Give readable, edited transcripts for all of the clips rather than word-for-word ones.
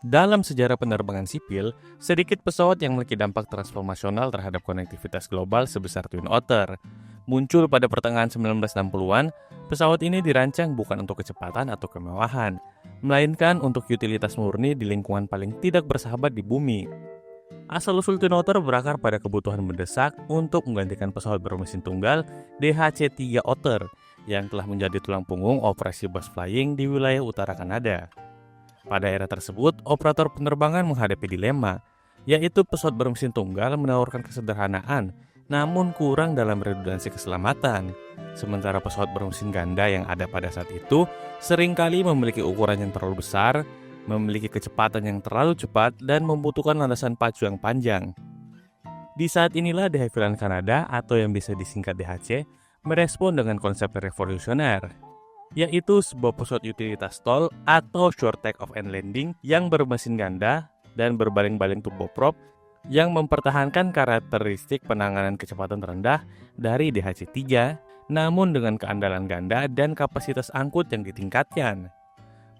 Dalam sejarah penerbangan sipil, sedikit pesawat yang memiliki dampak transformasional terhadap konektivitas global sebesar Twin Otter. Muncul pada pertengahan 1960-an, pesawat ini dirancang bukan untuk kecepatan atau kemewahan, melainkan untuk utilitas murni di lingkungan paling tidak bersahabat di bumi. Asal-usul Twin Otter berakar pada kebutuhan mendesak untuk menggantikan pesawat bermesin tunggal DHC-3 Otter yang telah menjadi tulang punggung operasi burst flying di wilayah utara Kanada. Pada era tersebut, operator penerbangan menghadapi dilema, yaitu pesawat bermesin tunggal menawarkan kesederhanaan, namun kurang dalam redundansi keselamatan. Sementara pesawat bermesin ganda yang ada pada saat itu seringkali memiliki ukuran yang terlalu besar, memiliki kecepatan yang terlalu cepat, dan membutuhkan landasan pacu yang panjang. Di saat inilah De Havilland Kanada, atau yang bisa disingkat DHC, merespon dengan konsep revolusioner, yaitu sebuah pesawat utilitas tol atau short take-off and landing yang bermesin ganda dan berbaling-baling turboprop yang mempertahankan karakteristik penanganan kecepatan rendah dari DHC-3, namun dengan keandalan ganda dan kapasitas angkut yang ditingkatkan.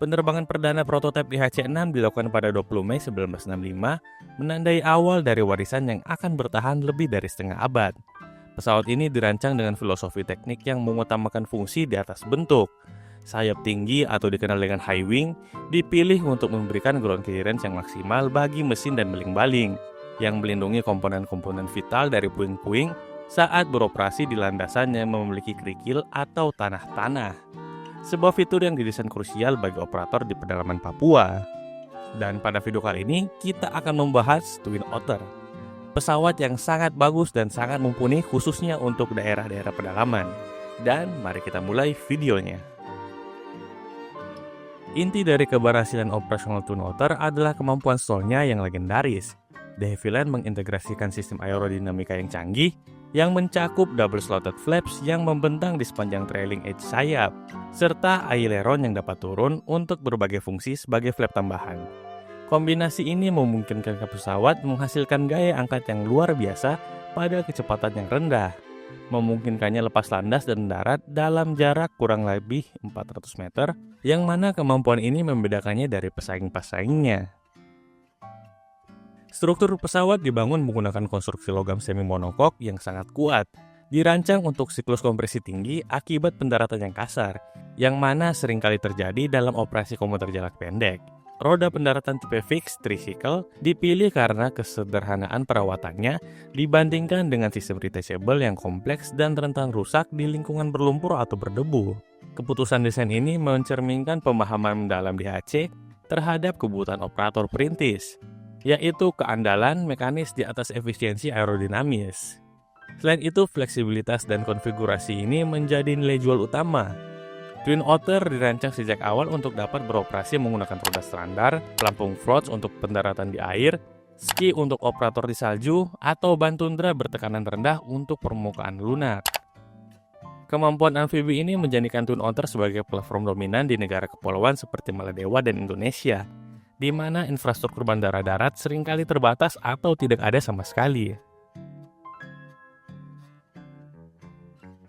Penerbangan perdana prototipe DHC-6 dilakukan pada 20 Mei 1965, menandai awal dari warisan yang akan bertahan lebih dari setengah abad. Pesawat ini dirancang dengan filosofi teknik yang mengutamakan fungsi di atas bentuk. Sayap tinggi atau dikenal dengan high wing dipilih untuk memberikan ground clearance yang maksimal bagi mesin dan baling-baling, yang melindungi komponen-komponen vital dari puing-puing saat beroperasi di landasan yang memiliki kerikil atau tanah-tanah. Sebuah fitur yang didesain krusial bagi operator di pedalaman Papua. Dan pada video kali ini kita akan membahas Twin Otter, pesawat yang sangat bagus dan sangat mumpuni khususnya untuk daerah-daerah pedalaman. Dan mari kita mulai videonya. Inti dari keberhasilan operasional Twin Otter adalah kemampuan stallnya yang legendaris. De Havilland mengintegrasikan sistem aerodinamika yang canggih yang mencakup double slotted flaps yang membentang di sepanjang trailing edge sayap, serta aileron yang dapat turun untuk berbagai fungsi sebagai flap tambahan. Kombinasi ini memungkinkan pesawat menghasilkan gaya angkat yang luar biasa pada kecepatan yang rendah, memungkinkannya lepas landas dan mendarat dalam jarak kurang lebih 400 meter, yang mana kemampuan ini membedakannya dari pesaing-pesaingnya. Struktur pesawat dibangun menggunakan konstruksi logam semi monokok yang sangat kuat, dirancang untuk siklus kompresi tinggi akibat pendaratan yang kasar, yang mana seringkali terjadi dalam operasi komuter jarak pendek. Roda pendaratan tipe fixed tricycle dipilih karena kesederhanaan perawatannya dibandingkan dengan sistem retachable yang kompleks dan rentan rusak di lingkungan berlumpur atau berdebu. Keputusan desain ini mencerminkan pemahaman mendalam DHC terhadap kebutuhan operator perintis, yaitu keandalan mekanis di atas efisiensi aerodinamis. Selain itu, fleksibilitas dan konfigurasi ini menjadi nilai jual utama. Twin Otter dirancang sejak awal untuk dapat beroperasi menggunakan roda standar, pelampung floats untuk pendaratan di air, ski untuk operator di salju, atau ban tundra bertekanan rendah untuk permukaan lunak. Kemampuan amfibi ini menjadikan Twin Otter sebagai platform dominan di negara kepulauan seperti Maladewa dan Indonesia, di mana infrastruktur bandara darat seringkali terbatas atau tidak ada sama sekali.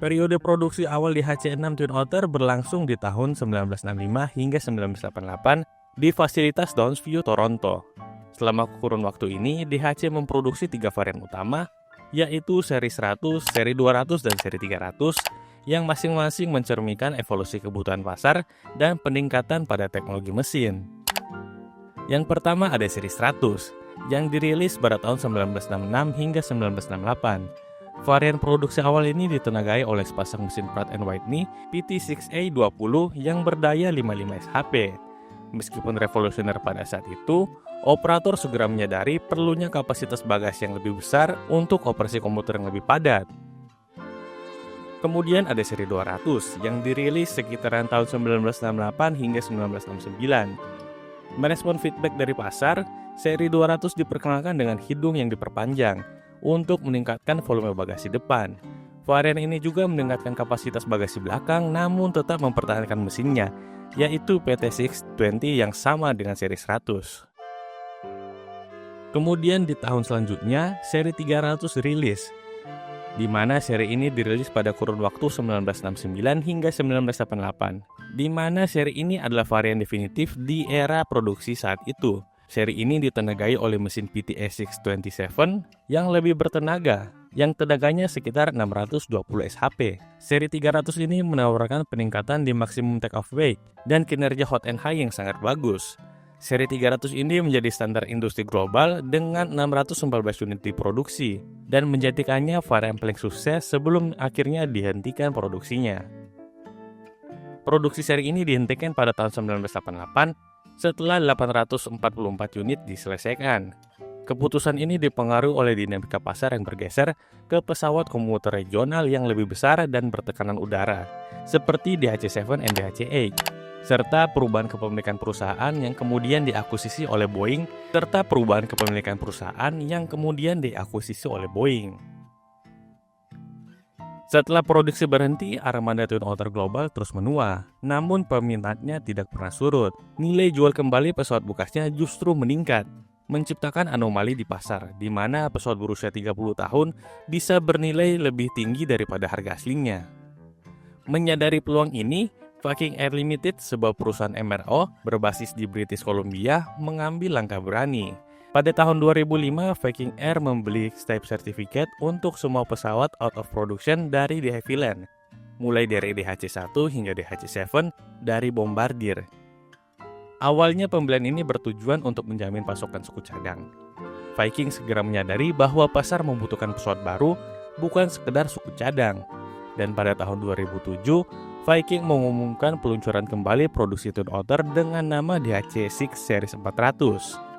Periode produksi awal DHC-6 Twin Otter berlangsung di tahun 1965 hingga 1988 di fasilitas Downsview, Toronto. Selama kurun waktu ini, DHC memproduksi 3 varian utama, yaitu seri 100, seri 200, dan seri 300, yang masing-masing mencerminkan evolusi kebutuhan pasar dan peningkatan pada teknologi mesin. Yang pertama ada seri 100, yang dirilis pada tahun 1966 hingga 1968. Varian produksi awal ini ditenagai oleh sepasang mesin Pratt & Whitney PT6A20 yang berdaya 55 shp. Meskipun revolusioner pada saat itu, operator segera menyadari perlunya kapasitas bagasi yang lebih besar untuk operasi komuter yang lebih padat. Kemudian ada seri 200 yang dirilis sekitaran tahun 1968 hingga 1969. Merespon feedback dari pasar, seri 200 diperkenalkan dengan hidung yang diperpanjang untuk meningkatkan volume bagasi depan. Varian ini juga meningkatkan kapasitas bagasi belakang namun tetap mempertahankan mesinnya, yaitu PT620 yang sama dengan seri 100. Kemudian di tahun selanjutnya, seri 300 rilis, di mana seri ini dirilis pada kurun waktu 1969 hingga 1988, di mana seri ini adalah varian definitif di era produksi saat itu. Seri ini ditenagai oleh mesin PTS627 yang lebih bertenaga, yang tenaganya sekitar 620 shp. Seri 300 ini menawarkan peningkatan di maksimum take-off weight dan kinerja hot and high yang sangat bagus. Seri 300 ini menjadi standar industri global dengan 614 unit diproduksi dan menjadikannya varian paling sukses sebelum akhirnya dihentikan produksinya. Produksi seri ini dihentikan pada tahun 1988 setelah 844 unit diselesaikan. Keputusan ini dipengaruhi oleh dinamika pasar yang bergeser ke pesawat komuter regional yang lebih besar dan bertekanan udara, seperti DHC-7 dan DHC-8, serta perubahan kepemilikan perusahaan yang kemudian diakuisisi oleh Boeing, Setelah produksi berhenti, armada Twin Otter Global terus menua, namun peminatnya tidak pernah surut. Nilai jual kembali pesawat bekasnya justru meningkat, menciptakan anomali di pasar, di mana pesawat berusia 30 tahun bisa bernilai lebih tinggi daripada harga aslinya. Menyadari peluang ini, Viking Air Limited, sebuah perusahaan MRO berbasis di British Columbia, mengambil langkah berani. Pada tahun 2005, Viking Air membeli type certificate untuk semua pesawat out of production dari De Havilland, mulai dari DHC-1 hingga DHC-7 dari Bombardier. Awalnya pembelian ini bertujuan untuk menjamin pasokan suku cadang. Viking segera menyadari bahwa pasar membutuhkan pesawat baru, bukan sekedar suku cadang. Dan pada tahun 2007, Viking mengumumkan peluncuran kembali produksi Twin Otter dengan nama DHC-6 Series 400.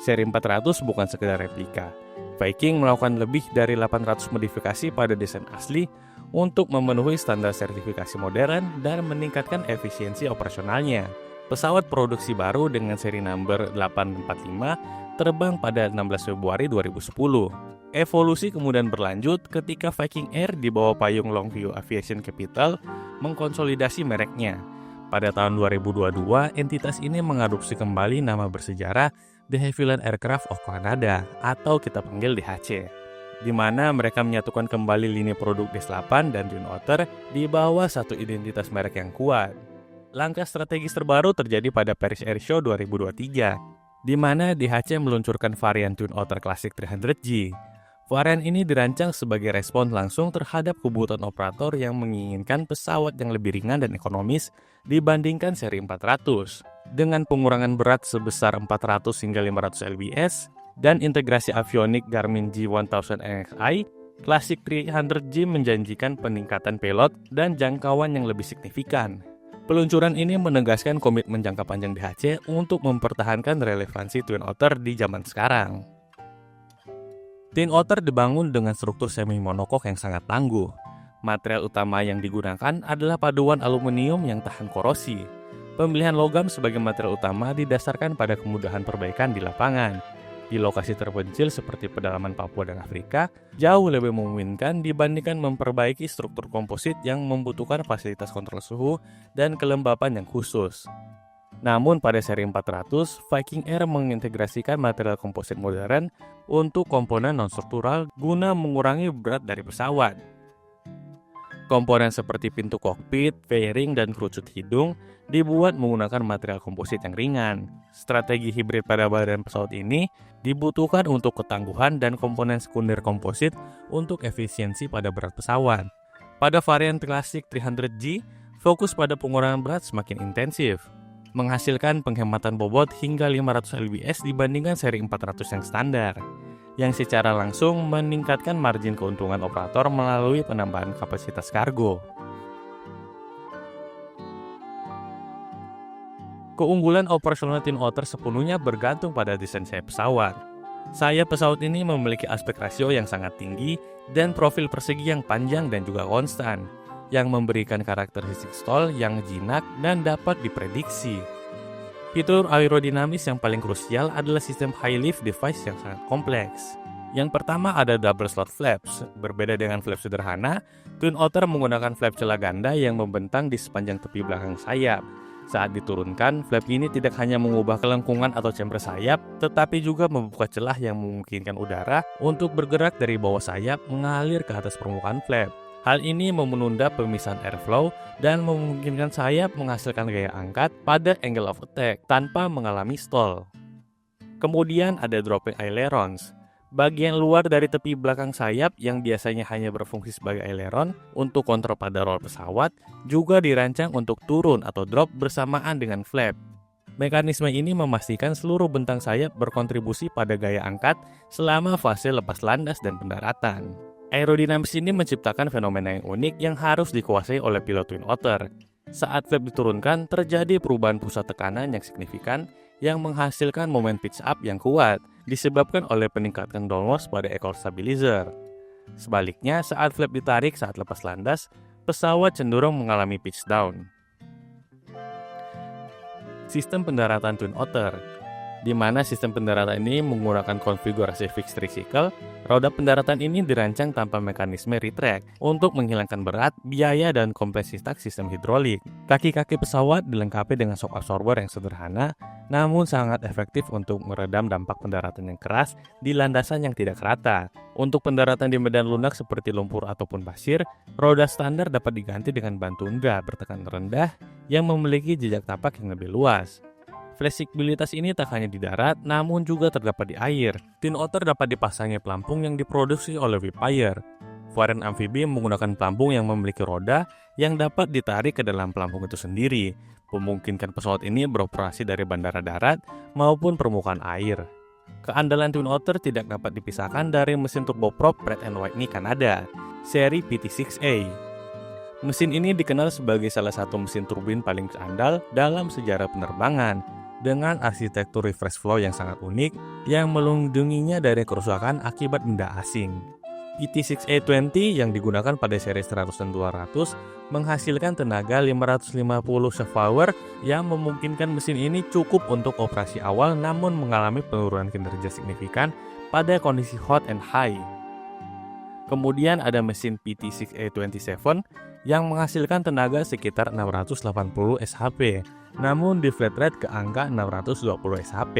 Seri 400 bukan sekedar replika. Viking melakukan lebih dari 800 modifikasi pada desain asli untuk memenuhi standar sertifikasi modern dan meningkatkan efisiensi operasionalnya. Pesawat produksi baru dengan seri number 845 terbang pada 16 Februari 2010. Evolusi kemudian berlanjut ketika Viking Air di bawah payung Longview Aviation Capital mengkonsolidasi mereknya. Pada tahun 2022, entitas ini mengadopsi kembali nama bersejarah De Havilland Aircraft of Canada atau kita panggil DHC, di mana mereka menyatukan kembali lini produk DS-8 dan Twin Otter di bawah satu identitas merek yang kuat. Langkah strategis terbaru terjadi pada Paris Air Show 2023, di mana DHC meluncurkan varian Twin Otter Classic 300G. Varian ini dirancang sebagai respon langsung terhadap kebutuhan operator yang menginginkan pesawat yang lebih ringan dan ekonomis dibandingkan seri 400. Dengan pengurangan berat sebesar 400 hingga 500 lbs dan integrasi avionik Garmin G1000 NXi, Classic 300G menjanjikan peningkatan payload dan jangkauan yang lebih signifikan. Peluncuran ini menegaskan komitmen jangka panjang DHC untuk mempertahankan relevansi Twin Otter di zaman sekarang. Twin Otter dibangun dengan struktur semi-monokok yang sangat tangguh. Material utama yang digunakan adalah paduan aluminium yang tahan korosi. Pemilihan logam sebagai material utama didasarkan pada kemudahan perbaikan di lapangan. Di lokasi terpencil seperti pedalaman Papua dan Afrika, jauh lebih memungkinkan dibandingkan memperbaiki struktur komposit yang membutuhkan fasilitas kontrol suhu dan kelembapan yang khusus. Namun pada seri 400, Viking Air mengintegrasikan material komposit modern untuk komponen non-struktural guna mengurangi berat dari pesawat. Komponen seperti pintu kokpit, fairing, dan kerucut hidung dibuat menggunakan material komposit yang ringan. Strategi hibrid pada badan pesawat ini dibutuhkan untuk ketangguhan dan komponen sekunder komposit untuk efisiensi pada berat pesawat. Pada varian Classic 300G, fokus pada pengurangan berat semakin intensif, menghasilkan penghematan bobot hingga 500 lbs dibandingkan seri 400 yang standar, yang secara langsung meningkatkan margin keuntungan operator melalui penambahan kapasitas kargo. Keunggulan operasional Twin Otter sepenuhnya bergantung pada desain sayap pesawat. Sayap pesawat ini memiliki aspek rasio yang sangat tinggi dan profil persegi yang panjang dan juga konstan, yang memberikan karakteristik stall yang jinak dan dapat diprediksi. Fitur aerodinamis yang paling krusial adalah sistem high lift device yang sangat kompleks. Yang pertama ada double slot flaps. Berbeda dengan flap sederhana, Twin Otter menggunakan flap celah ganda yang membentang di sepanjang tepi belakang sayap. Saat diturunkan, flap ini tidak hanya mengubah kelengkungan atau chamber sayap, tetapi juga membuka celah yang memungkinkan udara untuk bergerak dari bawah sayap mengalir ke atas permukaan flap. Hal ini menunda pemisahan airflow dan memungkinkan sayap menghasilkan gaya angkat pada angle of attack tanpa mengalami stall. Kemudian ada dropping ailerons. Bagian luar dari tepi belakang sayap yang biasanya hanya berfungsi sebagai aileron untuk kontrol pada roll pesawat juga dirancang untuk turun atau drop bersamaan dengan flap. Mekanisme ini memastikan seluruh bentang sayap berkontribusi pada gaya angkat selama fase lepas landas dan pendaratan. Aerodinamis ini menciptakan fenomena yang unik yang harus dikuasai oleh pilot Twin Otter. Saat flap diturunkan, terjadi perubahan pusat tekanan yang signifikan yang menghasilkan momen pitch up yang kuat, disebabkan oleh peningkatan downforce pada ekor stabilizer. Sebaliknya, saat flap ditarik saat lepas landas, pesawat cenderung mengalami pitch down. Sistem pendaratan Twin Otter, di mana sistem pendaratan ini menggunakan konfigurasi fixed tricycle. Roda pendaratan ini dirancang tanpa mekanisme retract untuk menghilangkan berat, biaya, dan kompleksitas sistem hidrolik. Kaki-kaki pesawat dilengkapi dengan shock absorber yang sederhana, namun sangat efektif untuk meredam dampak pendaratan yang keras di landasan yang tidak rata. Untuk pendaratan di medan lunak seperti lumpur ataupun pasir, roda standar dapat diganti dengan ban tunda bertekanan rendah yang memiliki jejak tapak yang lebih luas. Fleksibilitas ini tak hanya di darat, namun juga terdapat di air. Twin Otter dapat dipasangi pelampung yang diproduksi oleh Vipire. Varian amfibi menggunakan pelampung yang memiliki roda yang dapat ditarik ke dalam pelampung itu sendiri, memungkinkan pesawat ini beroperasi dari bandara darat maupun permukaan air. Keandalan Twin Otter tidak dapat dipisahkan dari mesin turboprop Pratt & Whitney Kanada, seri PT6A. Mesin ini dikenal sebagai salah satu mesin turbin paling andal dalam sejarah penerbangan, dengan arsitektur reverse flow yang sangat unik yang melindunginya dari kerusakan akibat benda asing. PT6A20 yang digunakan pada seri 100 dan 200 menghasilkan tenaga 550 shaft power yang memungkinkan mesin ini cukup untuk operasi awal namun mengalami penurunan kinerja signifikan pada kondisi hot and high. Kemudian ada mesin PT6A27 yang menghasilkan tenaga sekitar 680 shp, namun di flat rate ke angka 620 shp.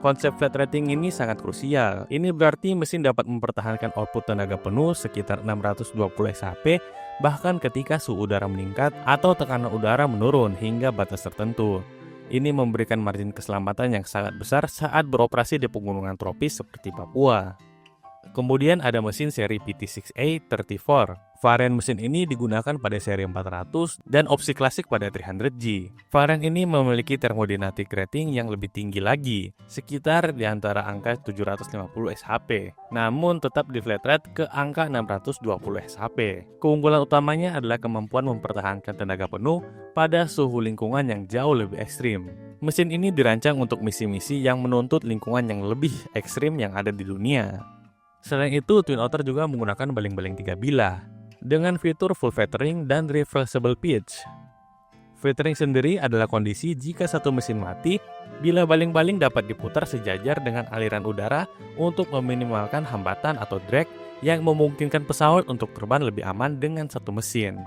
Konsep flat rating ini sangat krusial. Ini berarti mesin dapat mempertahankan output tenaga penuh sekitar 620 shp bahkan ketika suhu udara meningkat atau tekanan udara menurun hingga batas tertentu. Ini memberikan margin keselamatan yang sangat besar saat beroperasi di pegunungan tropis seperti Papua. Kemudian ada mesin seri PT6A34. Varian mesin ini digunakan pada seri 400 dan opsi klasik pada 300G. Varian ini memiliki thermodynamic rating yang lebih tinggi lagi, sekitar di antara angka 750 shp, namun tetap di flat rate ke angka 620 shp. Keunggulan utamanya adalah kemampuan mempertahankan tenaga penuh pada suhu lingkungan yang jauh lebih ekstrim. Mesin ini dirancang untuk misi-misi yang menuntut lingkungan yang lebih ekstrim yang ada di dunia. Selain itu, Twin Otter juga menggunakan baling-baling 3 bilah dengan fitur full feathering dan reversible pitch. Feathering sendiri adalah kondisi jika satu mesin mati, bila baling-baling dapat diputar sejajar dengan aliran udara untuk meminimalkan hambatan atau drag yang memungkinkan pesawat untuk terbang lebih aman dengan satu mesin.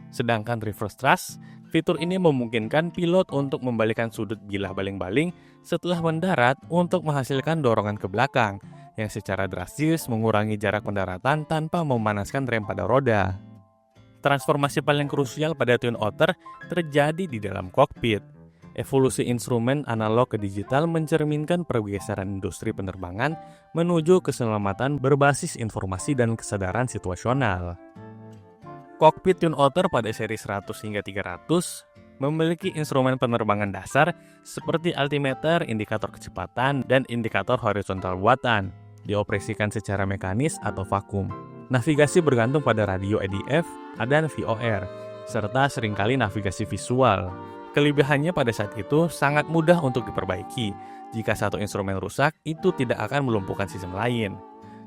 Sedangkan reverse thrust, fitur ini memungkinkan pilot untuk membalikan sudut bilah baling-baling setelah mendarat untuk menghasilkan dorongan ke belakang, yang secara drastis mengurangi jarak pendaratan tanpa memanaskan rem pada roda. Transformasi paling krusial pada Twin Otter terjadi di dalam kokpit. Evolusi instrumen analog ke digital mencerminkan pergeseran industri penerbangan menuju keselamatan berbasis informasi dan kesadaran situasional. Kokpit Twin Otter pada seri 100 hingga 300 memiliki instrumen penerbangan dasar seperti altimeter, indikator kecepatan, dan indikator horizontal buatan, dioperasikan secara mekanis atau vakum. Navigasi bergantung pada radio ADF dan VOR, serta seringkali navigasi visual. Kelebihannya pada saat itu sangat mudah untuk diperbaiki. Jika satu instrumen rusak, itu tidak akan melumpuhkan sistem lain.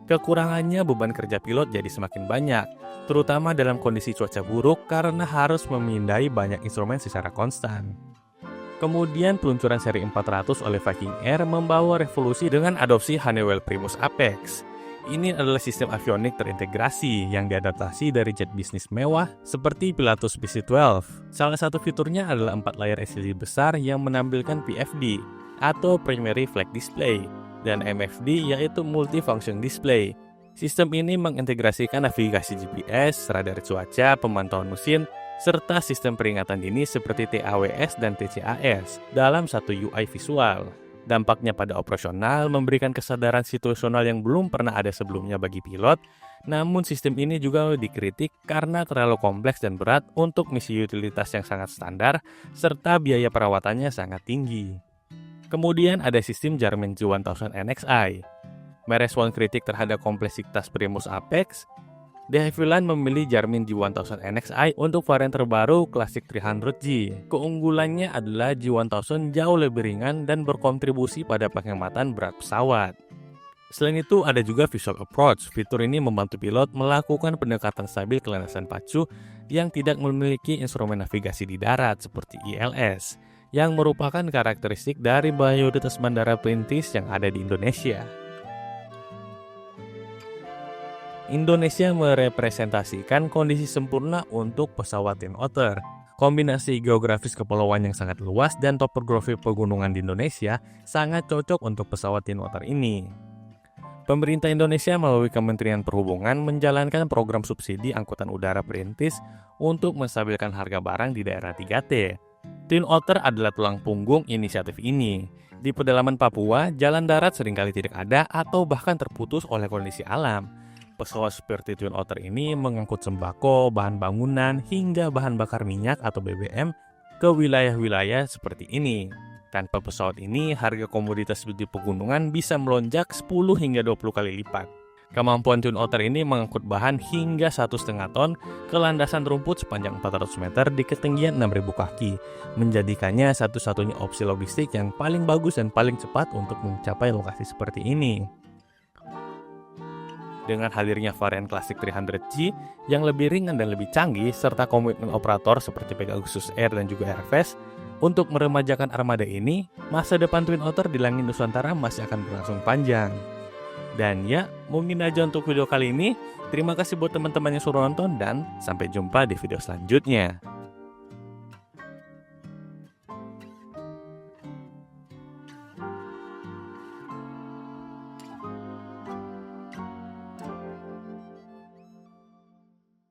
Kekurangannya beban kerja pilot jadi semakin banyak, terutama dalam kondisi cuaca buruk karena harus memindai banyak instrumen secara konstan. Kemudian peluncuran seri 400 oleh Viking Air membawa revolusi dengan adopsi Honeywell Primus Apex. Ini adalah sistem avionik terintegrasi yang diadaptasi dari jet bisnis mewah seperti Pilatus PC-12. Salah satu fiturnya adalah 4 layar LCD besar yang menampilkan PFD atau Primary Flight Display dan MFD yaitu Multifunction Display. Sistem ini mengintegrasikan navigasi GPS, radar cuaca, pemantauan mesin, serta sistem peringatan dini seperti TAWS dan TCAS dalam satu UI visual. Dampaknya pada operasional memberikan kesadaran situasional yang belum pernah ada sebelumnya bagi pilot, namun sistem ini juga dikritik karena terlalu kompleks dan berat untuk misi utilitas yang sangat standar, serta biaya perawatannya sangat tinggi. Kemudian ada sistem Garmin G1000 NXi. Merespon kritik terhadap kompleksitas Primus Apex, De Havilland memilih Garmin G1000 NXi untuk varian terbaru Classic 300G. Keunggulannya adalah G1000 jauh lebih ringan dan berkontribusi pada penghematan berat pesawat. Selain itu, ada juga Visual Approach. Fitur ini membantu pilot melakukan pendekatan stabil ke landasan pacu yang tidak memiliki instrumen navigasi di darat seperti ILS, yang merupakan karakteristik dari mayoritas bandara perintis yang ada di Indonesia. Indonesia merepresentasikan kondisi sempurna untuk pesawat Twin Otter. Kombinasi geografis kepulauan yang sangat luas dan topografi pegunungan di Indonesia sangat cocok untuk pesawat Twin Otter ini. Pemerintah Indonesia melalui Kementerian Perhubungan menjalankan program subsidi angkutan udara perintis untuk menstabilkan harga barang di daerah 3T. Twin Otter adalah tulang punggung inisiatif ini. Di pedalaman Papua, jalan darat seringkali tidak ada atau bahkan terputus oleh kondisi alam. Pesawat seperti Twin Otter ini mengangkut sembako, bahan bangunan, hingga bahan bakar minyak atau BBM ke wilayah-wilayah seperti ini. Tanpa pesawat ini, harga komoditas di pegunungan bisa melonjak 10 hingga 20 kali lipat. Kemampuan Twin Otter ini mengangkut bahan hingga 1,5 ton ke landasan rumput sepanjang 400 meter di ketinggian 6.000 kaki, menjadikannya satu-satunya opsi logistik yang paling bagus dan paling cepat untuk mencapai lokasi seperti ini. Dengan hadirnya varian Classic 300G yang lebih ringan dan lebih canggih, serta komitmen operator seperti Pegasus Air dan juga Airfast untuk meremajakan armada ini, masa depan Twin Otter di langit Nusantara masih akan berlangsung panjang. Dan ya, mungkin aja untuk video kali ini. Terima kasih buat teman-teman yang sudah nonton dan sampai jumpa di video selanjutnya.